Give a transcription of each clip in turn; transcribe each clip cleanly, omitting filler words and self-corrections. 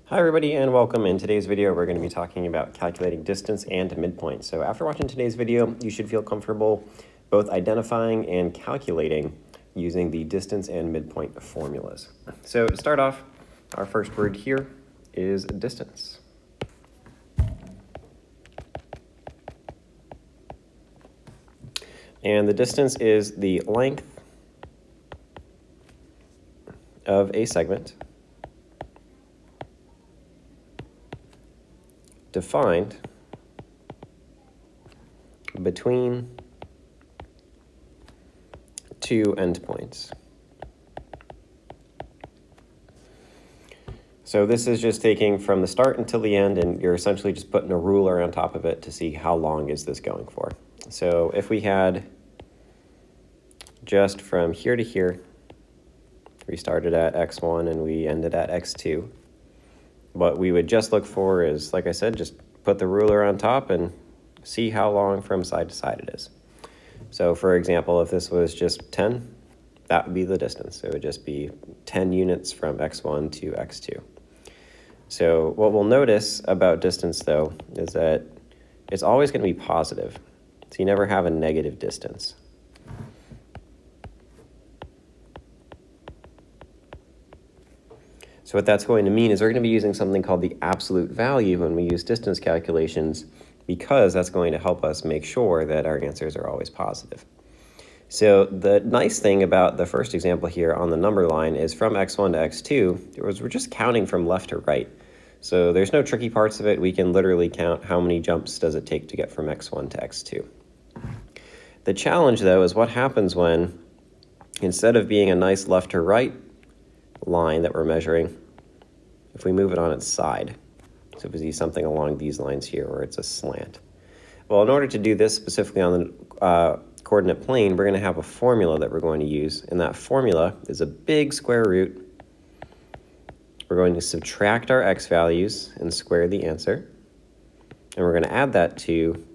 Hi everybody and welcome. In today's video we're going to be talking about calculating distance and midpoint. So after watching today's video you should feel comfortable both identifying and calculating using the distance and midpoint formulas. So to start off, our first word here is distance. And the distance is the length of a segment defined between two endpoints. So this is just taking from the start until the end, and you're essentially just putting a ruler on top of it to see how long is this going for. So if we had just from here to here, we started at x1 and we ended at x2. What we would just look for is, like I said, just put the ruler on top and see how long from side to side it is. So for example, if this was just 10, that would be the distance. It would just be 10 units from x1 to x2. So what we'll notice about distance, though, is that it's always going to be positive. So you never have a negative distance. So what that's going to mean is we're going to be using something called the absolute value when we use distance calculations, because that's going to help us make sure that our answers are always positive. So the nice thing about the first example here on the number line is from x1 to x2, we're just counting from left to right. So there's no tricky parts of it. We can literally count how many jumps does it take to get from x1 to x2. The challenge, though, is what happens when, instead of being a nice left to right line that we're measuring, if we move it on its side. So if we see something along these lines here where it's a slant. Well, in order to do this specifically on the coordinate plane, we're going to have a formula that we're going to use, and that formula is a big square root. We're going to subtract our x values and square the answer, and we're going to add that to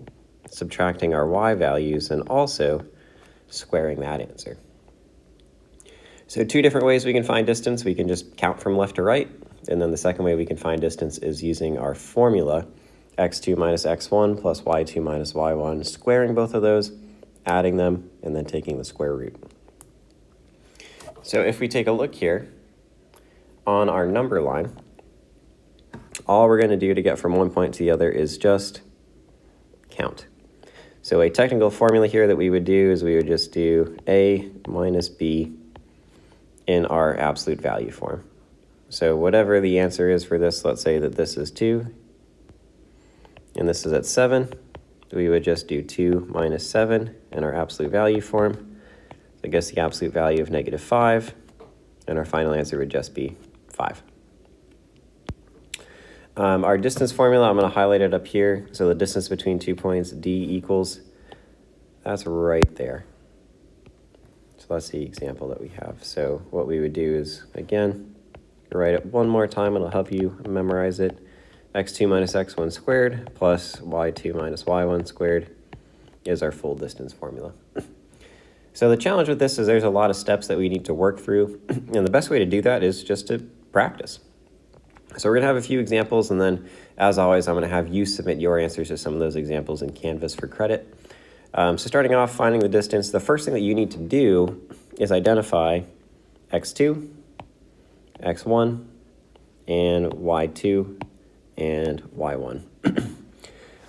subtracting our y values and also squaring that answer. So two different ways we can find distance. We can just count from left to right, and then the second way we can find distance is using our formula, x2 minus x1 plus y2 minus y1, squaring both of those, adding them, and then taking the square root. So if we take a look here on our number line, all we're going to do to get from one point to the other is just count. So a technical formula here that we would do is we would just do a minus b in our absolute value form. So whatever the answer is for this, let's say that this is 2, and this is at 7, we would just do 2 minus 7 in our absolute value form. So I guess the absolute value of negative 5, and our final answer would just be 5. Our distance formula, I'm going to highlight it up here. So the distance between 2 points, d equals, that's right there. So that's the example that we have. So what we would do is, again, write it one more time. It'll help you memorize it. x2 minus x1 squared plus y2 minus y1 squared is our full distance formula. So the challenge with this is there's a lot of steps that we need to work through, and the best way to do that is just to practice. So we're going to have a few examples, and then, as always, I'm going to have you submit your answers to some of those examples in Canvas for credit. So starting off, finding the distance, the first thing that you need to do is identify x2, x1, and y2, and y1.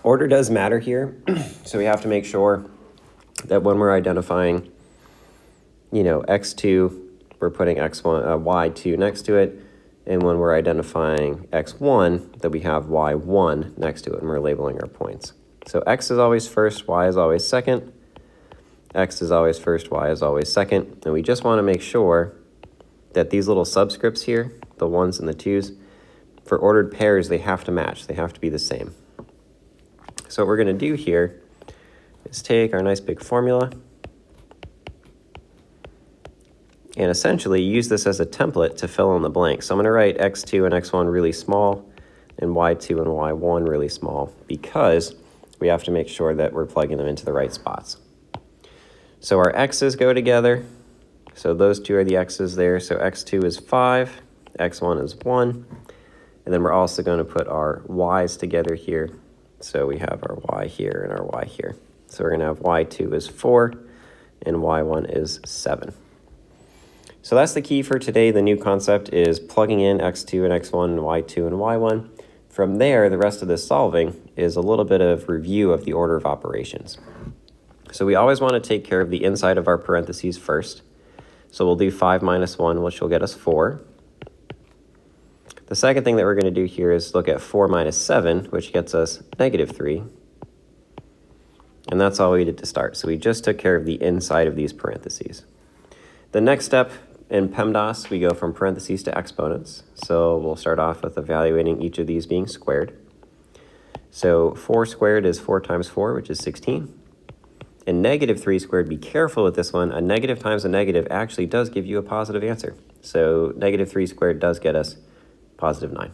Order does matter here, so we have to make sure that when we're identifying, x2, we're putting x1, y2 next to it, and when we're identifying x1, that we have y1 next to it, and we're labeling our points. So x is always first, y is always second, x is always first, y is always second, and we just want to make sure that these little subscripts here, the 1s and the 2s, for ordered pairs, they have to match. They have to be the same. So what we're going to do here is take our nice big formula and essentially use this as a template to fill in the blanks. So I'm going to write x2 and x1 really small and y2 and y1 really small, because we have to make sure that we're plugging them into the right spots. So our x's go together. So those two are the x's there. So x2 is 5, x1 is 1, And then we're also going to put our y's together here. So we have our y here and our y here. So we're going to have y2 is 4 and y1 is 7. So that's the key for today. The new concept is plugging in x2 and x1 and y2 and y1. From there, the rest of this solving is a little bit of review of the order of operations. So we always want to take care of the inside of our parentheses first. So we'll do 5 minus 1, which will get us 4. The second thing that we're going to do here is look at 4 minus 7, which gets us negative 3. And that's all we did to start. So we just took care of the inside of these parentheses. The next step in PEMDAS, we go from parentheses to exponents. So we'll start off with evaluating each of these being squared. So 4 squared is 4 times 4, which is 16. And negative 3 squared, be careful with this one. A negative times a negative actually does give you a positive answer. So negative 3 squared does get us positive 9.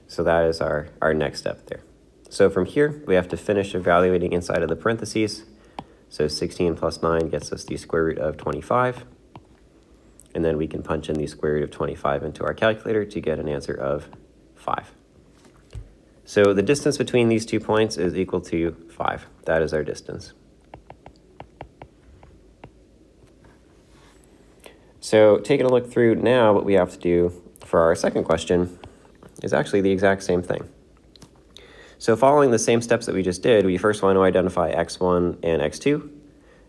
So that is our next step there. So from here, we have to finish evaluating inside of the parentheses. So 16 plus 9 gets us the square root of 25. And then we can punch in the square root of 25 into our calculator to get an answer of 5. So the distance between these 2 points is equal to 5. That is our distance. So taking a look through now, what we have to do for our second question is actually the exact same thing. So following the same steps that we just did, we first want to identify x1 and x2,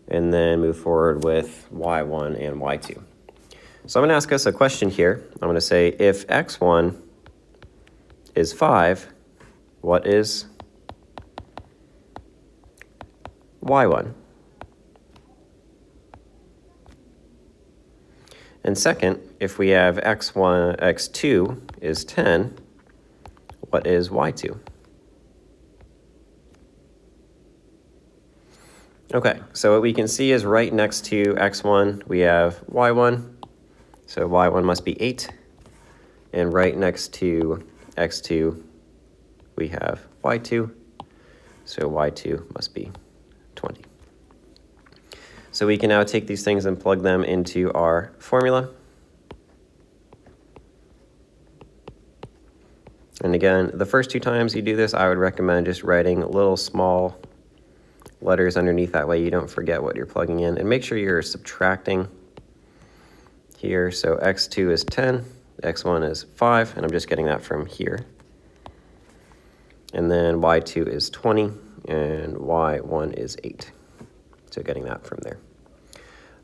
and then move forward with y1 and y2. So I'm going to ask us a question here. I'm going to say, if x1 is 5, what is y1? And second, if we have x2 is 10, what is y2? Okay, so what we can see is right next to x1, we have y1. So y1 must be 8. And right next to x2, we have y2. So y2 must be 20. So we can now take these things and plug them into our formula. And again, the first 2 times you do this, I would recommend just writing little small letters underneath. That way you don't forget what you're plugging in. And make sure you're subtracting here. So x2 is 10, x1 is 5, and I'm just getting that from here. And then y2 is 20, and y1 is 8. So getting that from there.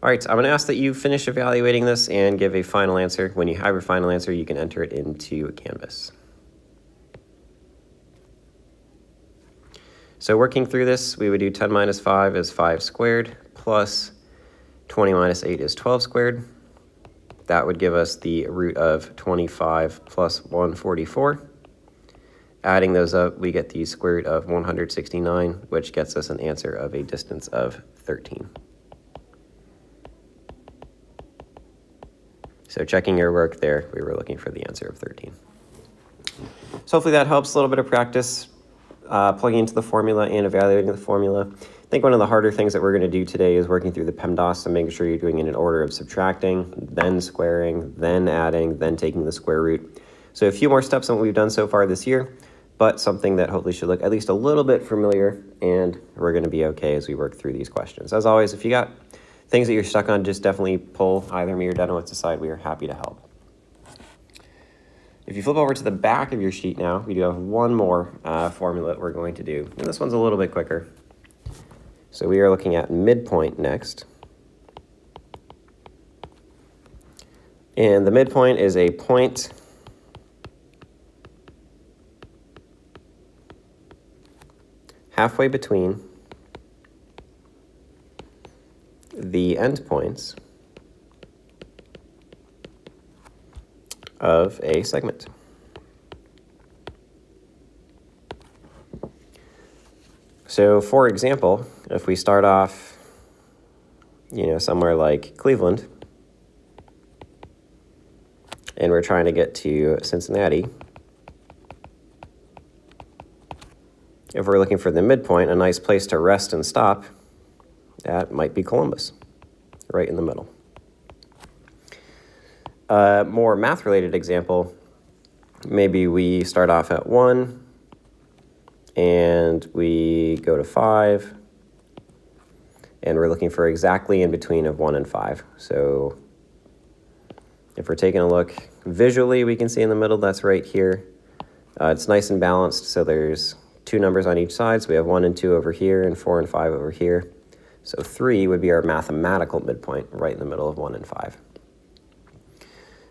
All right, so I'm going to ask that you finish evaluating this and give a final answer. When you have your final answer, you can enter it into Canvas. So working through this, we would do 10 minus 5 is 5 squared, plus 20 minus 8 is 12 squared. That would give us the root of 25 plus 144. Adding those up, we get the square root of 169, which gets us an answer of a distance of 13. So checking your work there, we were looking for the answer of 13. So hopefully that helps. A little bit of practice plugging into the formula and evaluating the formula. I think one of the harder things that we're going to do today is working through the PEMDAS and making sure you're doing it in an order of subtracting, then squaring, then adding, then taking the square root. So a few more steps than what we've done so far this year, but something that hopefully should look at least a little bit familiar, and we're going to be okay as we work through these questions. As always, if you got things that you're stuck on, just definitely pull either me or Denowitz aside. We are happy to help. If you flip over to the back of your sheet now, we do have one more formula that we're going to do, and this one's a little bit quicker. So we are looking at midpoint next. And the midpoint is a point halfway between the endpoints of a segment. So for example, if we start off, somewhere like Cleveland, and we're trying to get to Cincinnati, if we're looking for the midpoint, a nice place to rest and stop, that might be Columbus, right in the middle. A more math-related example maybe we start off at 1 and we go to 5, and we're looking for exactly in between of 1 and 5. So if we're taking a look visually, we can see in the middle, that's right here. It's nice and balanced, so there's 2 numbers on each side. So we have 1 and 2 over here and 4 and 5 over here. So 3 would be our mathematical midpoint right in the middle of 1 and 5.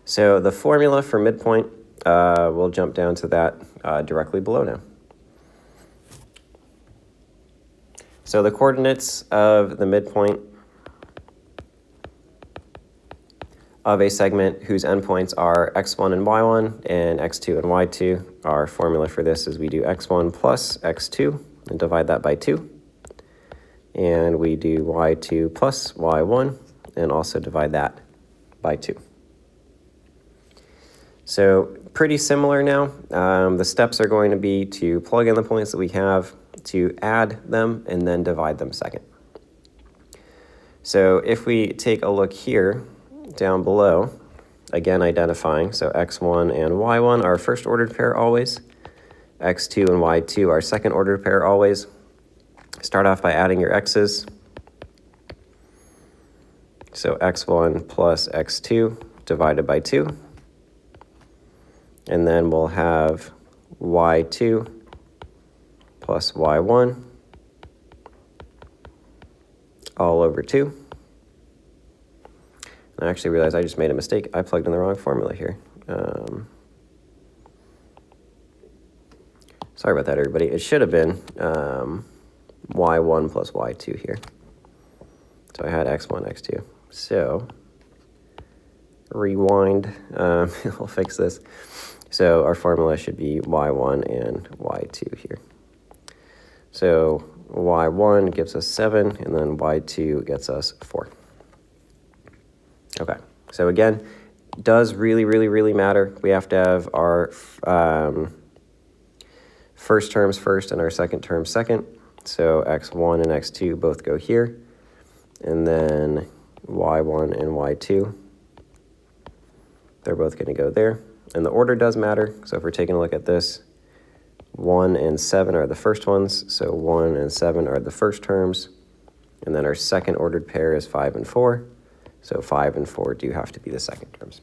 So the formula for midpoint, we'll jump down to that directly below now. So the coordinates of the midpoint of a segment whose endpoints are x1 and y1 and x2 and y2. Our formula for this is we do x1 plus x2 and divide that by 2. And we do y2 plus y1 and also divide that by 2. So pretty similar now. The steps are going to be to plug in the points that we have, to add them, and then divide them second. So if we take a look here, down below, again identifying, so x1 and y1 are first ordered pair always, x2 and y2 are second ordered pair always. Start off by adding your x's. So x1 plus x2 divided by 2. And then we'll have y2 plus y1 all over 2. I actually realized I just made a mistake. I plugged in the wrong formula here. Sorry about that, everybody. It should have been y1 plus y2 here. So I had x1, x2. So rewind. We'll fix this. So our formula should be y1 and y2 here. So y1 gives us 7, and then y2 gets us 4. Okay, so again, does really matter. We have to have our first terms first and our second terms second. So x1 and x2 both go here. And then y1 and y2, they're both going to go there. And the order does matter. So if we're taking a look at this, 1 and 7 are the first ones. So 1 and 7 are the first terms. And then our second ordered pair is 5 and 4. So 5 and 4 do have to be the second terms.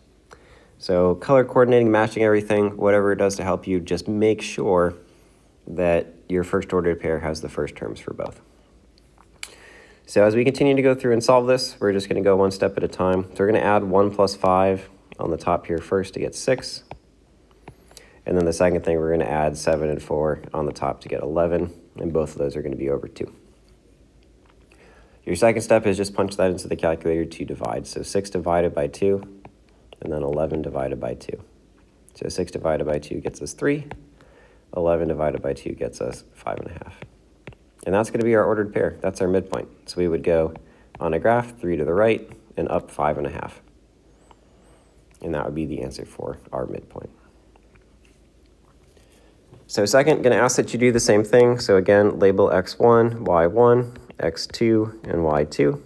So color coordinating, matching everything, whatever it does to help you, just make sure that your first ordered pair has the first terms for both. So as we continue to go through and solve this, we're just going to go one step at a time. So we're going to add 1 plus 5 on the top here first to get 6. And then the second thing, we're going to add 7 and 4 on the top to get 11. And both of those are going to be over 2. Your second step is just punch that into the calculator to divide. So 6 divided by 2, and then 11 divided by 2. So 6 divided by 2 gets us 3. 11 divided by 2 gets us 5.5. And that's going to be our ordered pair. That's our midpoint. So we would go on a graph, 3 to the right, and up 5.5. And that would be the answer for our midpoint. So second, going to ask that you do the same thing. So again, label x1, y1, x2, and y2.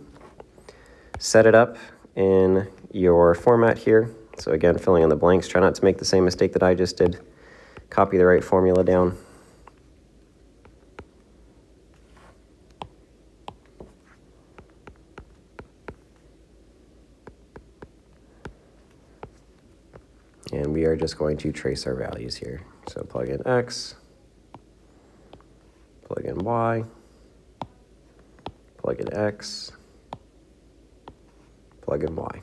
Set it up in your format here. So again, filling in the blanks. Try not to make the same mistake that I just did. Copy the right formula down. And we are just going to trace our values here. So plug in x, plug in y, plug in x, plug in y.